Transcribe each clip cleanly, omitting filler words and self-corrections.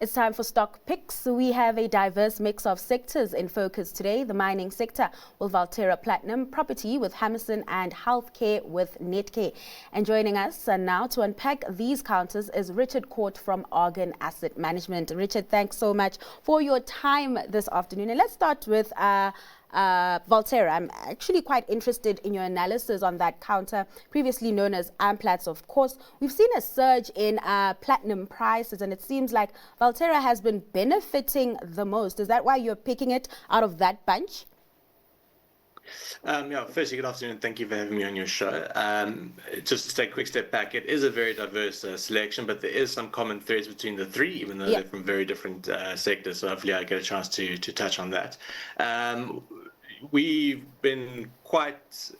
It's time for stock picks. We have a diverse mix of sectors in focus today. The mining sector with Valterra Platinum, property with Hammerson, and healthcare with Netcare. And joining us now to unpack these counters is Richard Court from Argon Asset Management. Richard, thanks so much for your time this afternoon. And let's start with Volterra. I'm actually quite interested in your analysis on that counter, previously known as Amplats, of course. We've seen a surge in platinum prices, and it seems like Volterra has been benefiting the most. Is that why you're picking it out of that bunch? Firstly, good afternoon. Thank you for having me on your show. Just to take a quick step back, it is a very diverse selection, but there is some common threads between the three, even though they're from very different sectors. So hopefully I get a chance to touch on that. We've been quite,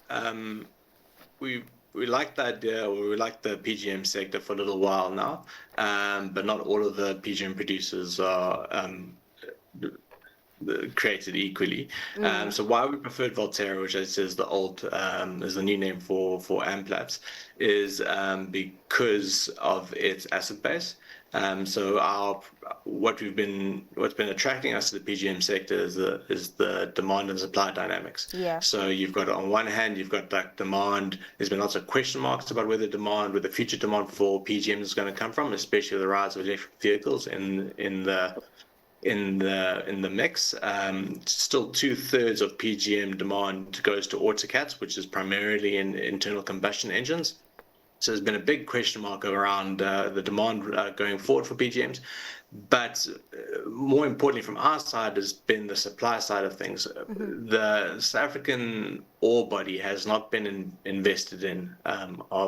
we like the idea, or we like the PGM sector for a little while now, but not all of the PGM producers are created equally. So why we preferred Volterra, which is the old is the new name for Amplats, is because of its asset base. So what's been attracting us to the PGM sector is the demand and supply dynamics. So you've got, on one hand, you've got that demand. There's been lots of question marks about where the future demand for PGM is going to come from, especially with the rise of electric vehicles in the mix. Still 2/3 of PGM demand goes to autocats, which is primarily in internal combustion engines. So there's been a big question mark around the demand going forward for PGMs. But more importantly, from our side, has been the supply side of things. The South African ore body has not been invested in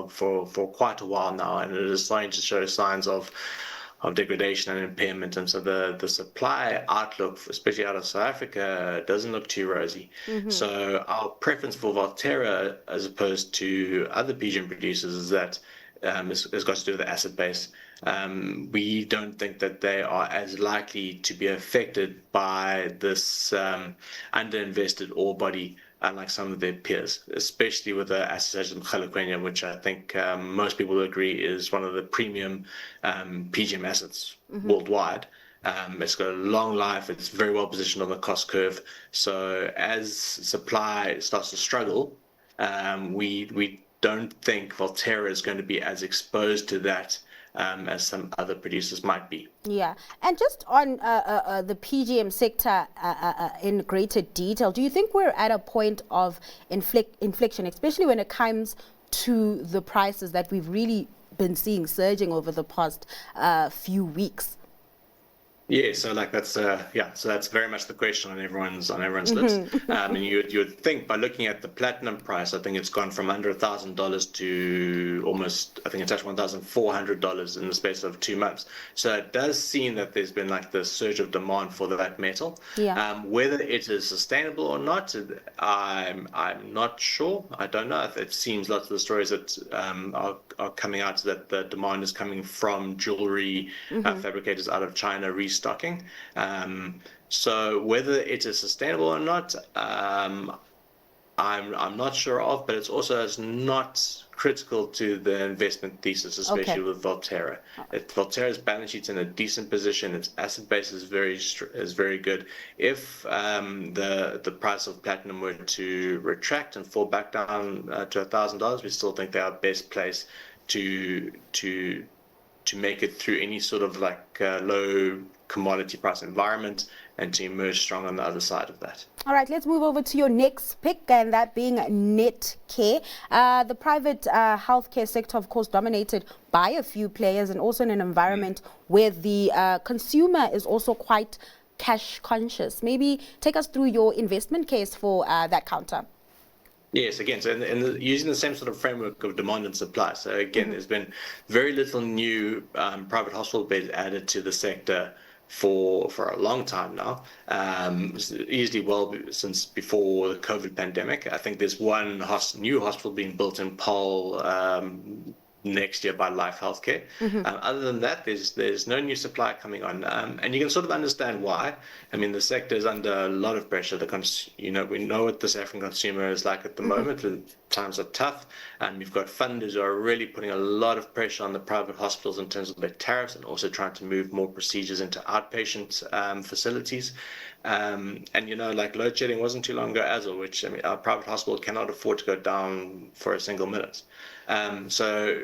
for quite a while now, and it is starting to show signs of degradation and impairment. And so the supply outlook, especially out of South Africa, doesn't look too rosy. So our preference for Volterra, as opposed to other PGM producers, is that it's got to do with the asset base. We don't think that they are as likely to be affected by this underinvested ore body, unlike some of their peers, especially with the asset such as Mogalakwena, which I think most people will agree is one of the premium PGM assets worldwide. It's got a long life. It's very well positioned on the cost curve. So as supply starts to struggle, we don't think Volterra is going to be as exposed to that as some other producers might be. Yeah, and just on the PGM sector in greater detail, do you think we're at a point of inflection, especially when it comes to the prices that we've really been seeing surging over the past few weeks? Yeah, so that's very much the question on everyone's lips. And you'd think, by looking at the platinum price, I think it's gone from under $1,000 to almost, I think it touched $1,400 in the space of 2 months. So it does seem that there's been like the surge of demand for that metal. Whether it is sustainable or not, I'm not sure. I don't know. It seems lots of the stories that are coming out that the demand is coming from jewelry fabricators out of China restocking. So whether it is sustainable or not, I'm not sure of, but it's also not critical to the investment thesis, especially with Volterra. Volterra's balance sheet's in a decent position. Its asset base is very good. If the price of platinum were to retract and fall back down to $1,000, we still think they are best placed to make it through any sort of low commodity price environment and to emerge strong on the other side of that. All right, let's move over to your next pick, and that being Netcare. The private healthcare sector, of course, dominated by a few players, and also in an environment where the consumer is also quite cash conscious. Maybe take us through your investment case for that counter. Yes, again, so using the same sort of framework of demand and supply. So again, there's been very little new private hospital beds added to the sector for a long time now, easily well since before the COVID pandemic. I think there's one new hospital being built in Paarl, next year by Life Healthcare. Other than that, there's no new supply coming on, and you can sort of understand why. I mean, the sector is under a lot of pressure. We know what the South African consumer is like at the moment. Times are tough, and you've got funders who are really putting a lot of pressure on the private hospitals in terms of their tariffs, and also trying to move more procedures into outpatient facilities. And like load shedding wasn't too long ago as well, which, I mean, our private hospital cannot afford to go down for a single minute. So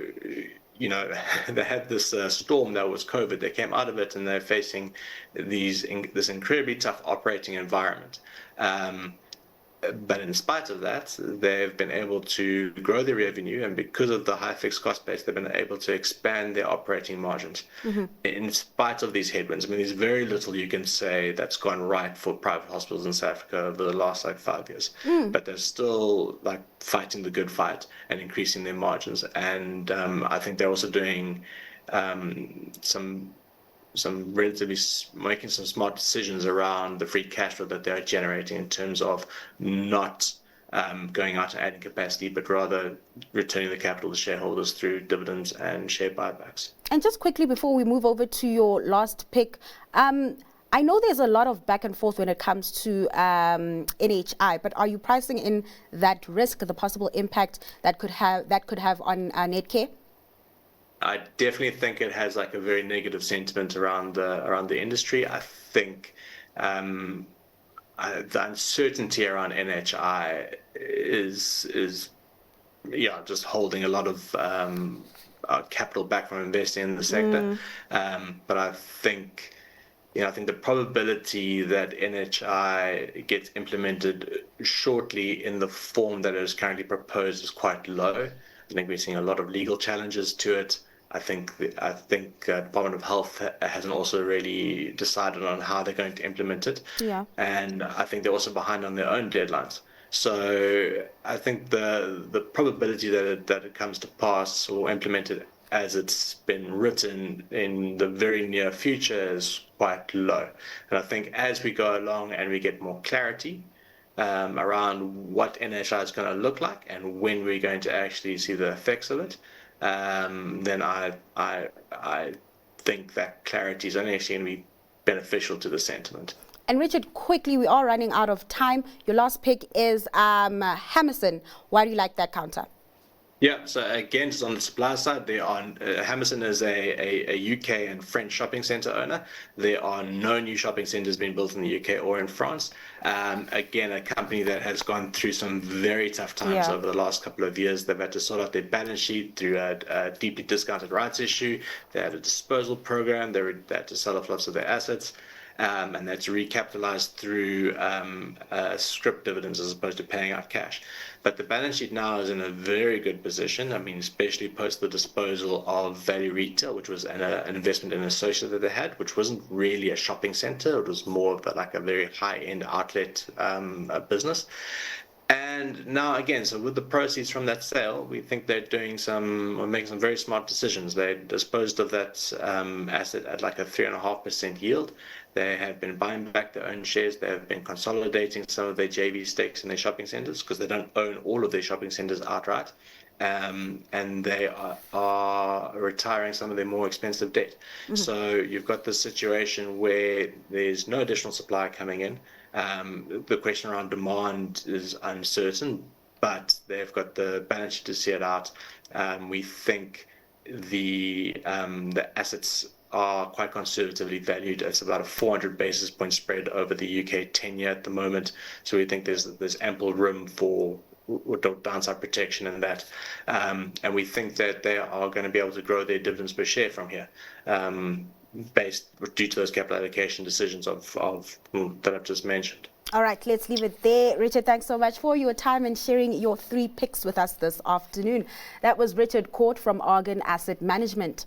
they had this storm that was COVID. They came out of it, and they're facing this incredibly tough operating environment. But in spite of that, they've been able to grow their revenue, and because of the high fixed cost base, they've been able to expand their operating margins in spite of these headwinds. I mean, there's very little you can say that's gone right for private hospitals in South Africa over the last 5 years, but they're still fighting the good fight and increasing their margins. And I think they're also doing making some smart decisions around the free cash flow that they're generating, in terms of not going out and adding capacity, but rather returning the capital to shareholders through dividends and share buybacks. And just quickly before we move over to your last pick, I know there's a lot of back and forth when it comes to NHI, but are you pricing in that risk, the possible impact that could have on Netcare? I definitely think it has a very negative sentiment around the industry. I think the uncertainty around NHI is just holding a lot of capital back from investing in the sector. But I think the probability that NHI gets implemented shortly in the form that it is currently proposed is quite low. I think we're seeing a lot of legal challenges to it. I think Department of Health hasn't also really decided on how they're going to implement it. Yeah. And I think they're also behind on their own deadlines. So I think the probability that it comes to pass or implemented as it's been written in the very near future is quite low. And I think as we go along and we get more clarity around what NHI is going to look like and when we're going to actually see the effects of it, then I think that clarity is only actually going to be beneficial to the sentiment. And Richard, quickly, we are running out of time. Your last pick is Hammerson. Why do you like that counter? Yeah, so again, just on the supply side, Hammerson is a UK and French shopping centre owner. There are no new shopping centres being built in the UK or in France. Again, a company that has gone through some very tough times over the last couple of years. They've had to sort out their balance sheet through a deeply discounted rights issue. They had a disposal program. They had to sell off lots of their assets. And that's recapitalized through scrip dividends as opposed to paying out cash. But the balance sheet now is in a very good position. I mean, especially post the disposal of Value Retail, which was an investment in an associate that they had, which wasn't really a shopping center. It was more of a very high-end outlet business. And now again, so with the proceeds from that sale, we think they're making some very smart decisions. They disposed of that asset at a 3.5% yield. They have been buying back their own shares. They have been consolidating some of their JV stakes in their shopping centers because they don't own all of their shopping centers outright. And they are retiring some of their more expensive debt. So you've got this situation where there's no additional supply coming in. The question around demand is uncertain, but they've got the balance sheet to see it out. We think the assets are quite conservatively valued. It's about a 400 basis point spread over the UK 10-year at the moment. So we think there's ample room for downside protection in that. And we think that they are going to be able to grow their dividends per share from here. Due to those capital allocation decisions that I've just mentioned. All right, let's leave it there. Richard, thanks so much for your time and sharing your 3 picks with us this afternoon. That was Richard Court from Argon Asset Management.